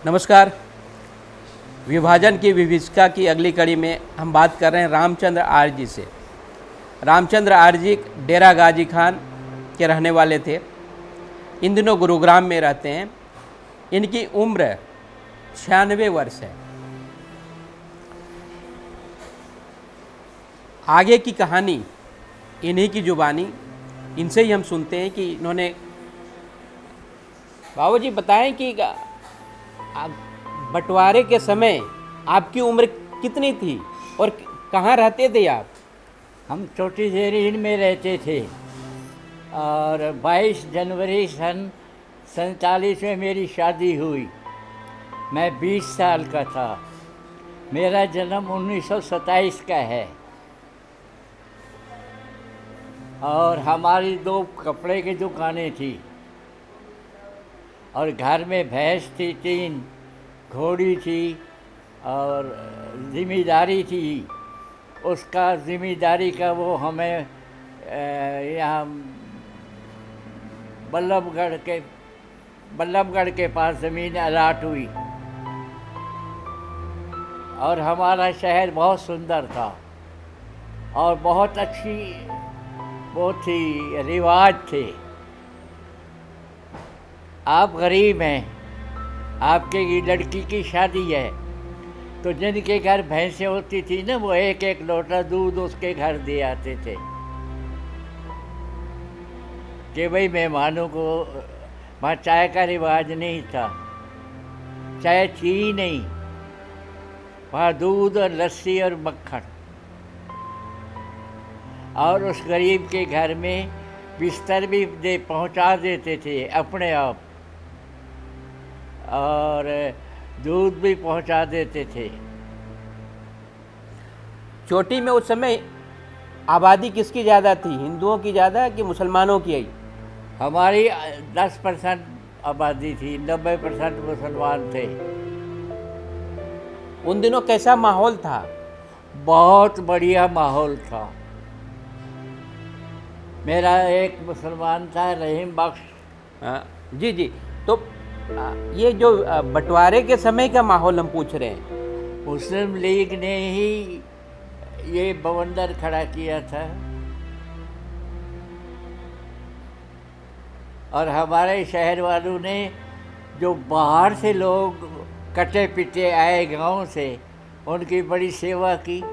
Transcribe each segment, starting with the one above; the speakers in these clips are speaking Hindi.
नमस्कार। विभाजन की विभीषिका की अगली कड़ी में हम बात कर रहे हैं रामचंद्र आर्य जी से। रामचंद्र आर्य जी डेरा गाजी खान के रहने वाले थे। इन दिनों गुरुग्राम में रहते हैं। इनकी उम्र 96 वर्ष है। आगे की कहानी इन्हीं की जुबानी, इनसे ही हम सुनते हैं कि इन्होंने। बाबूजी बताएं कि बंटवारे के समय आपकी उम्र कितनी थी और कहाँ रहते थे आप? हम छोटी झील में रहते थे और 22 जनवरी सन 47 में मेरी शादी हुई। मैं 20 साल का था। मेरा जन्म 1927 का है और हमारी 2 कपड़े की दुकानें थी और घर में भैंस थी, 3 घोड़ी थी और ज़िम्मेदारी थी। उसका ज़िम्मेदारी का वो हमें यहाँ बल्लभगढ़ के पास ज़मीन अलाट हुई और हमारा शहर बहुत सुंदर था और बहुत अच्छी वो थी, रिवाज थे। आप गरीब हैं, आपके लड़की की शादी है, तो जिनके घर भैंसें होती थी ना, वो एक एक लोटा दूध उसके घर दे आते थे कि भाई मेहमानों को। वहाँ चाय का रिवाज नहीं था, चाय थी ही नहीं। वहाँ दूध और लस्सी और मक्खन। और उस गरीब के घर में बिस्तर भी पहुँचा देते थे अपने आप और दूध भी पहुंचा देते थे। चोटी में उस समय आबादी किसकी ज़्यादा थी, हिंदुओं की ज़्यादा कि मुसलमानों की? आई हमारी 10% आबादी थी, 90% मुसलमान थे। उन दिनों कैसा माहौल था? बहुत बढ़िया माहौल था। मेरा एक मुसलमान था, रहीम बख्श। जी जी। तो ये जो बंटवारे के समय का माहौल हम पूछ रहे हैं। मुस्लिम लीग ने ही ये बवंडर खड़ा किया था और हमारे शहर वालों ने, जो बाहर से लोग कटे पिटे आए गांव से, उनकी बड़ी सेवा की।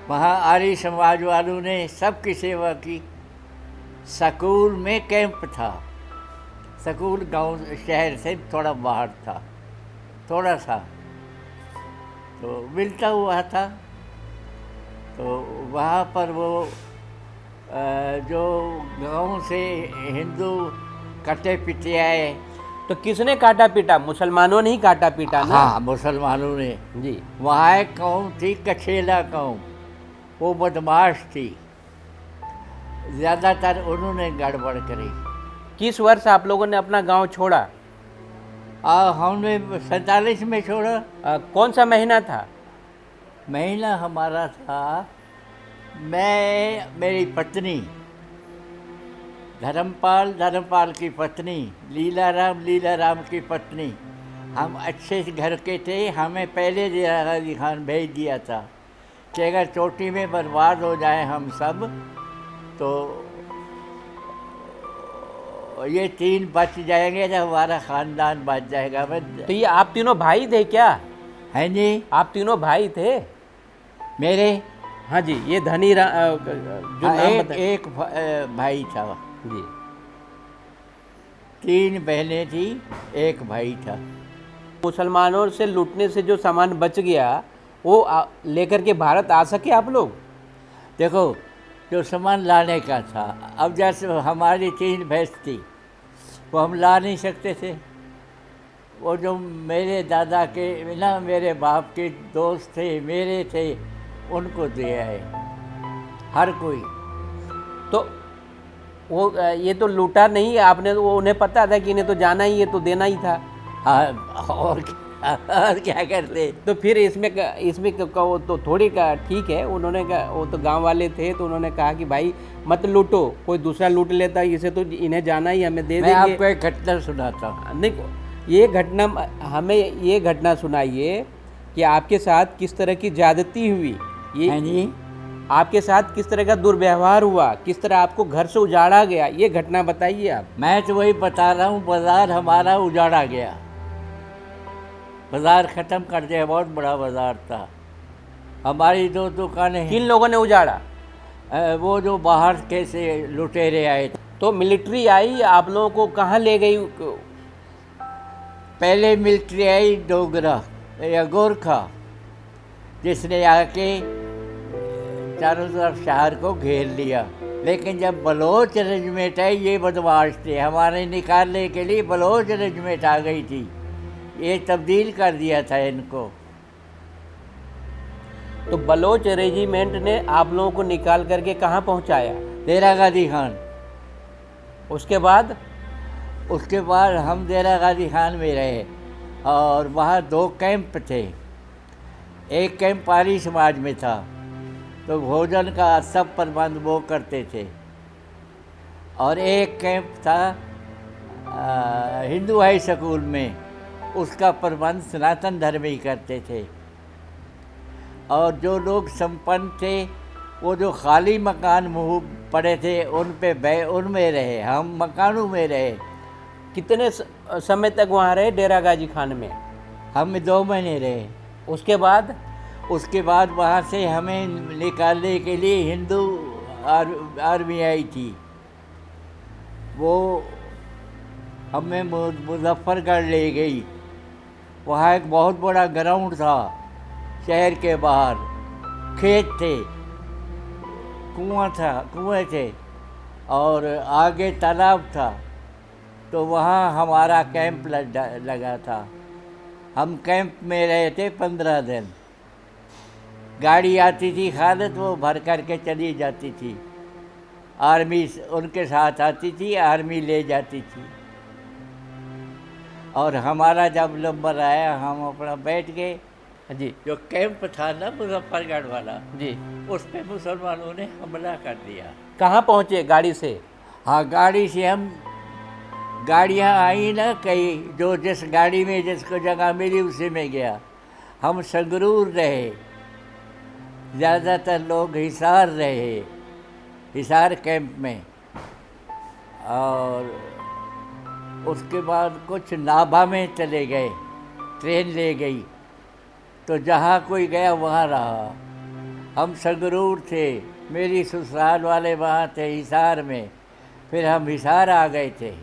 वहाँ आर्य समाज वालों ने सबकी सेवा की। स्कूल में कैंप था। स्कूल गांव शहर से थोड़ा बाहर था, थोड़ा सा तो मिलता हुआ था। तो वहाँ पर वो जो गांव से हिंदू कटे पिटे आए। तो किसने काटा पीटा? मुसलमानों ने ही काटा पीटा ना? हाँ, मुसलमानों ने। जी। वहाँ एक कौम थी, कछेला कौम। वो बदमाश थी, ज़्यादातर उन्होंने गड़बड़ करी। किस वर्ष आप लोगों ने अपना गांव छोड़ा? हमने 47 में छोड़ा। कौन सा महीना था? महीना हमारा था, मैं, मेरी पत्नी धर्मपाल की पत्नी, लीलाराम की पत्नी। हम अच्छे घर के थे। हमें पहले गाजी खान भेज दिया था कि अगर चोटी में बर्बाद हो जाए हम सब, तो ये 3 बच जाएंगे, जब हमारा ख़ानदान बच जाएगा। तो ये आप तीनों भाई थे क्या? हैं जी, आप तीनों भाई थे मेरे। हाँ जी। ये धनी जो हाँ, नाम एक भाई था जी। 3 बहनें थी, एक भाई था। मुसलमानों से लूटने से जो सामान बच गया, वो लेकर के भारत आ सके आप लोग? देखो, जो सामान लाने का था, अब जैसे हमारी 3 भैंस थी, वो हम ला नहीं सकते थे। वो जो मेरे दादा के ना, मेरे बाप के दोस्त थे, मेरे थे, उनको दे आए हर कोई। तो वो ये तो लूटा नहीं आपने, वो उन्हें पता था कि इन्हें तो जाना ही है, तो देना ही था। हाँ, और और क्या करते। तो फिर वो तो थोड़ी का ठीक है, उन्होंने कहा, वो तो गांव वाले थे तो उन्होंने कहा कि भाई मत लूटो, कोई दूसरा लूट लेता है, इसे तो इन्हें जाना ही, हमें दे मैं देंगे। आपको एक घटना सुनाता हूँ। नहीं, हमें ये घटना सुनाइए कि आपके साथ किस तरह की ज्यादती हुई, है ये जी। आपके साथ किस तरह का दुर्व्यवहार हुआ, किस तरह आपको घर से उजाड़ा गया, ये घटना बताइए आप। मैं तो वही बता रहा हूँ, बाजार हमारा उजाड़ा गया, बाजार ख़त्म कर दिया, बहुत बड़ा बाजार था। हमारी 2 दुकानें किन लोगों ने उजाड़ा? वो जो बाहर के से लुटेरे आए थे। तो मिलिट्री आई, आप लोगों को कहाँ ले गई? पहले मिलिट्री आई डोगरा या गोरखा, जिसने आके चारों तरफ शहर को घेर लिया। लेकिन जब बलोच रेजिमेंट आई, ये बदमाश थे, हमारे निकालने के लिए बलोच रेजिमेंट आ गई थी, ये तब्दील कर दिया था इनको। तो बलोच रेजिमेंट ने आप लोगों को निकाल करके कहाँ पहुँचाया? डेरा गाजी खान। उसके बाद हम डेरा गाजी खान में रहे, और वहाँ 2 कैंप थे। एक कैंप आर्य समाज में था, तो भोजन का सब प्रबंध वो करते थे, और एक कैंप था हिंदू हाई स्कूल में, उसका प्रबंध सनातन धर्मी करते थे। और जो लोग संपन्न थे, वो जो खाली मकान मुँह पड़े थे उनमें रहे, हम मकानों में रहे। कितने समय तक वहाँ रहे डेरा गाजी खान में? हम 2 महीने रहे। उसके बाद वहाँ से हमें निकालने के लिए हिंदू आर्मी आई थी, वो हमें मुजफ्फरगढ़ ले गई। वहाँ एक बहुत बड़ा ग्राउंड था, शहर के बाहर खेत थे, कुएं थे, और आगे तालाब था। तो वहाँ हमारा कैंप लगा था। हम कैंप में रहे थे 15 दिन। गाड़ी आती थी खालत, वो भर करके चली जाती थी, आर्मी उनके साथ आती थी, आर्मी ले जाती थी। और हमारा जब नंबर आया, हम अपना बैठ गए जी। जो कैंप था ना मुजफ्फरगढ़ वाला जी, उस पे मुसलमानों ने हमला कर दिया। कहाँ पहुँचे गाड़ी से? हाँ, गाड़ी से हम, गाड़ियाँ आई ना कई, जो जिस गाड़ी में जिसको जगह मिली उसी में गया। हम संगरूर रहे, ज़्यादातर लोग हिसार रहे, हिसार कैंप में। और उसके बाद कुछ नाभा में चले गए, ट्रेन ले गई, तो जहाँ कोई गया वहाँ रहा। हम संगरूर थे, मेरी ससुराल वाले वहाँ थे हिसार में, फिर हम हिसार आ गए थे।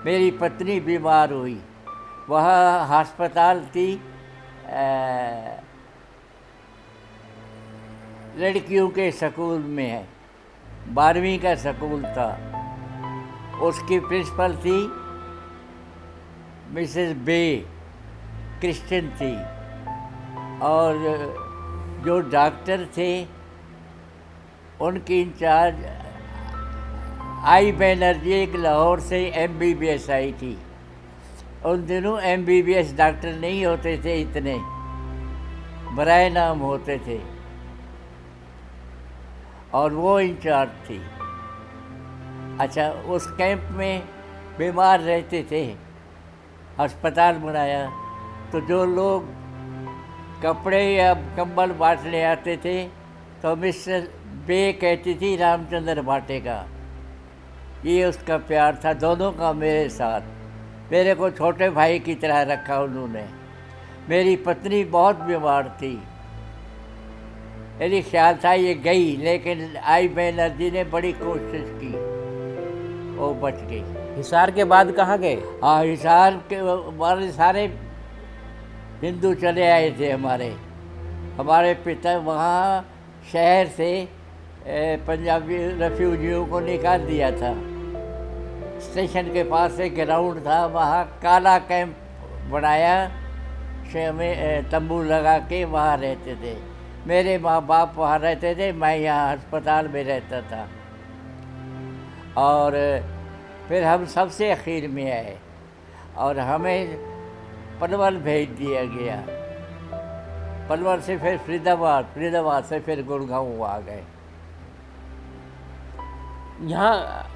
मेरी पत्नी बीमार हुई, वहाँ अस्पताल थी, लड़कियों के स्कूल में है, 12वीं का स्कूल था, उसकी प्रिंसिपल थी मिसेस बे, क्रिश्चियन थी। और जो डॉक्टर थे उनकी इंचार्ज आई बैनर्जी, एक लाहौर से MBBS आई थी। उन दिनों MBBS डॉक्टर नहीं होते थे, इतने बराए नाम होते थे, और वो इंचार्ज थी। अच्छा, उस कैंप में बीमार रहते थे, अस्पताल बनाया, तो जो लोग कपड़े या कंबल बांटने आते थे, तो मिस्टर बे कहती थी रामचंद्र बाटे का, ये उसका प्यार था दोनों का मेरे साथ। मेरे को छोटे भाई की तरह रखा उन्होंने। मेरी पत्नी बहुत बीमार थी, मेरी ख्याल था ये गई, लेकिन आई बैनर्जी ने बड़ी कोशिश की, वो बच गई। हिसार के बाद कहाँ गए? हाँ, हिसार के हमारे सारे हिंदू चले आए थे। हमारे पिता वहाँ शहर से पंजाबी रेफ्यूजियों को निकाल दिया था। स्टेशन के पास एक ग्राउंड था, वहाँ काला कैंप बनाया, में तंबू लगा के वहाँ रहते थे। मेरे माँ बाप वहाँ रहते थे, मैं यहाँ अस्पताल में रहता था। और फिर हम सबसे आखिर में आए, और हमें पलवल भेज दिया गया। पलवल से फिर फरीदाबाद, फरीदाबाद से फिर गुड़गांव आ गए। यहाँ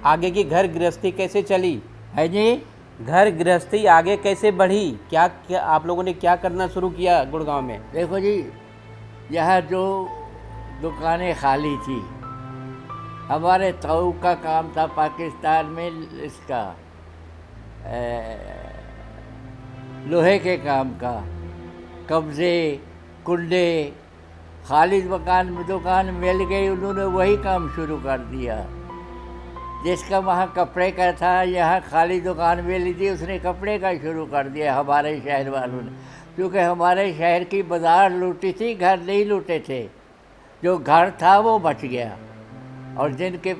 आगे की घर गृहस्थी कैसे चली? है जी, घर गृहस्थी आगे कैसे बढ़ी? क्या आप लोगों ने क्या करना शुरू किया गुड़गांव में? देखो जी, यह जो दुकानें खाली थी, हमारे ताऊ का काम था पाकिस्तान में इसका लोहे के काम का, कब्जे, कुंडे, खाली दुकान मिल गई, उन्होंने वही काम शुरू कर दिया। जिसका वहाँ कपड़े का था, यहाँ खाली दुकान मिली थी, उसने कपड़े का शुरू कर दिया हमारे शहर वालों ने। क्योंकि हमारे शहर की बाज़ार लूटी थी, घर नहीं लूटे थे। जो घर था वो बच गया। और जिनके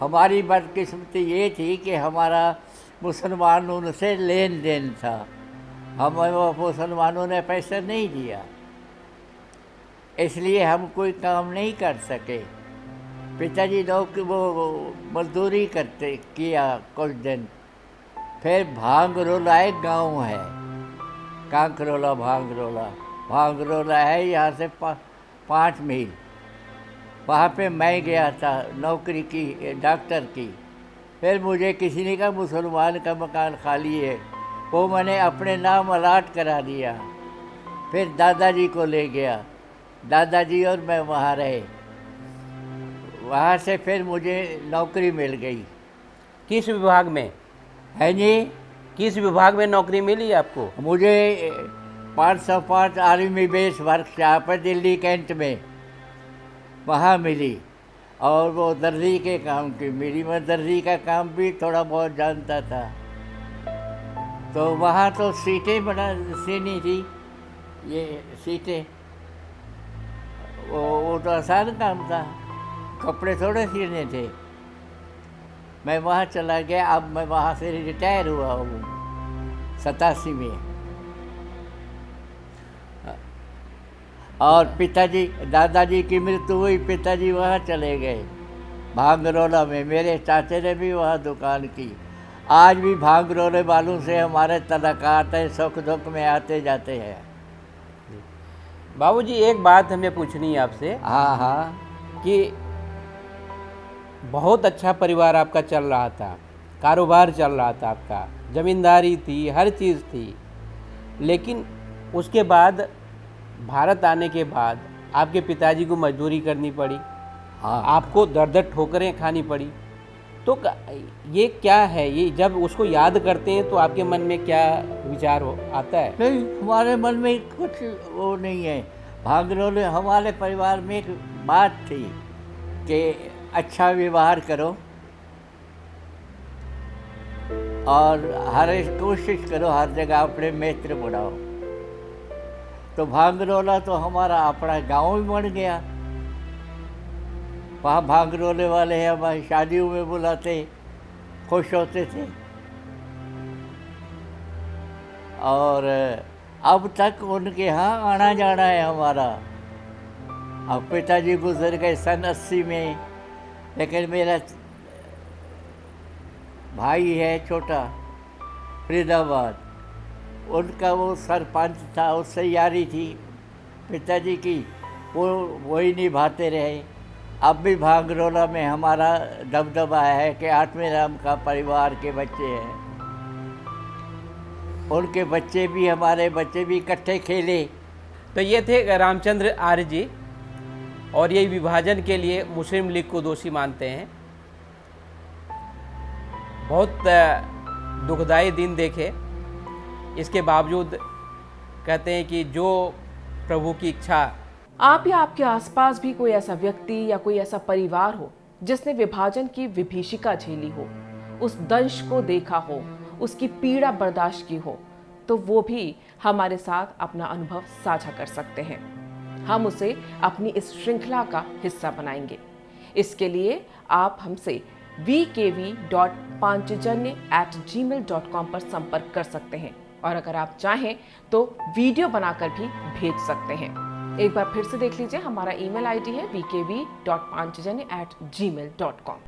हमारी बदकिस्मती ये थी कि हमारा मुसलमानों से लेन देन था, हमें वो मुसलमानों ने पैसा नहीं दिया, इसलिए हम कोई काम नहीं कर सके। पिताजी लोग वो मजदूरी किया कुछ दिन। फिर भांगरोला एक गांव है, कांकरोला भांगरोला है यहाँ से 5 मील। वहाँ पे मैं गया था नौकरी की, डॉक्टर की। फिर मुझे किसी ने कहा मुसलमान का मकान खाली है, वो मैंने अपने नाम अलाट करा दिया। फिर दादाजी को ले गया, दादाजी और मैं वहाँ रहे। वहाँ से फिर मुझे नौकरी मिल गई। किस विभाग में? है जी, किस विभाग में नौकरी मिली आपको? मुझे 505 आर्मी बेस वर्कशॉप है दिल्ली कैंट में, वहाँ मिली। और वो दर्जी के काम की मिली। मैं दर्जी का काम भी थोड़ा बहुत जानता था। तो वहाँ तो सीटें बना सीनी थी, ये सीटें, वो तो आसान काम था, कपड़े थोड़े सीने थे। मैं वहाँ चला गया। अब मैं वहाँ से रिटायर हुआ हूँ 87 में। और पिताजी, दादाजी की मृत्यु हुई, पिताजी वहाँ चले गए भांगरोला में। मेरे चाचे ने भी वहाँ दुकान की। आज भी भांगरोले वालों से हमारे तलाकात है, सुख दुख में आते जाते हैं। बाबूजी, एक बात हमें पूछनी है आपसे। हाँ हाँ। कि बहुत अच्छा परिवार आपका चल रहा था, कारोबार चल रहा था आपका, ज़मींदारी थी, हर चीज़ थी, लेकिन उसके बाद भारत आने के बाद आपके पिताजी को मजदूरी करनी पड़ी। हाँ, आपको दर ठोकरें खानी पड़ी। तो ये क्या है? ये जब उसको याद करते हैं तो आपके मन में क्या विचार आता है? नहीं, हमारे मन में कुछ वो नहीं है। भांगरोले हमारे परिवार में एक बात थी कि अच्छा व्यवहार करो और हर कोशिश करो हर जगह अपने मित्र बनाओ। तो भांगरोला तो हमारा अपना गांव ही बन गया। वहाँ भांगरोले वाले हैं, हमारी शादियों में बुलाते, खुश होते थे। और अब तक उनके यहाँ आना जाना है हमारा। अब पिताजी गुजर गए सन 80 में, लेकिन मेरा भाई है छोटा फरीदाबाद, उनका वो सरपंच था, उससे यारी थी पिताजी की, वो वही निभाते रहे। अब भी भांगरोला में हमारा दबदबा है कि 8वें राम का परिवार के बच्चे हैं। उनके बच्चे भी, हमारे बच्चे भी इकट्ठे खेले। तो ये थे रामचंद्र आर्य जी, और ये विभाजन के लिए मुस्लिम लीग को दोषी मानते हैं। बहुत दुखदाई दिन देखे, इसके बावजूद कहते हैं कि जो प्रभु की इच्छा। आप या आपके आसपास भी कोई ऐसा व्यक्ति या कोई ऐसा परिवार हो जिसने विभाजन की विभीषिका झेली हो, उस दंश को देखा हो, उसकी पीड़ा बर्दाश्त की हो, तो वो भी हमारे साथ अपना अनुभव साझा कर सकते हैं। हम उसे अपनी इस श्रृंखला का हिस्सा बनाएंगे। इसके लिए आप हमसे vkv.panchjanya@gmail.com पर संपर्क कर सकते हैं, और अगर आप चाहें तो वीडियो बनाकर भी भेज सकते हैं। एक बार फिर से देख लीजिए, हमारा ईमेल आईडी है vkv.panchjanya@gmail.com।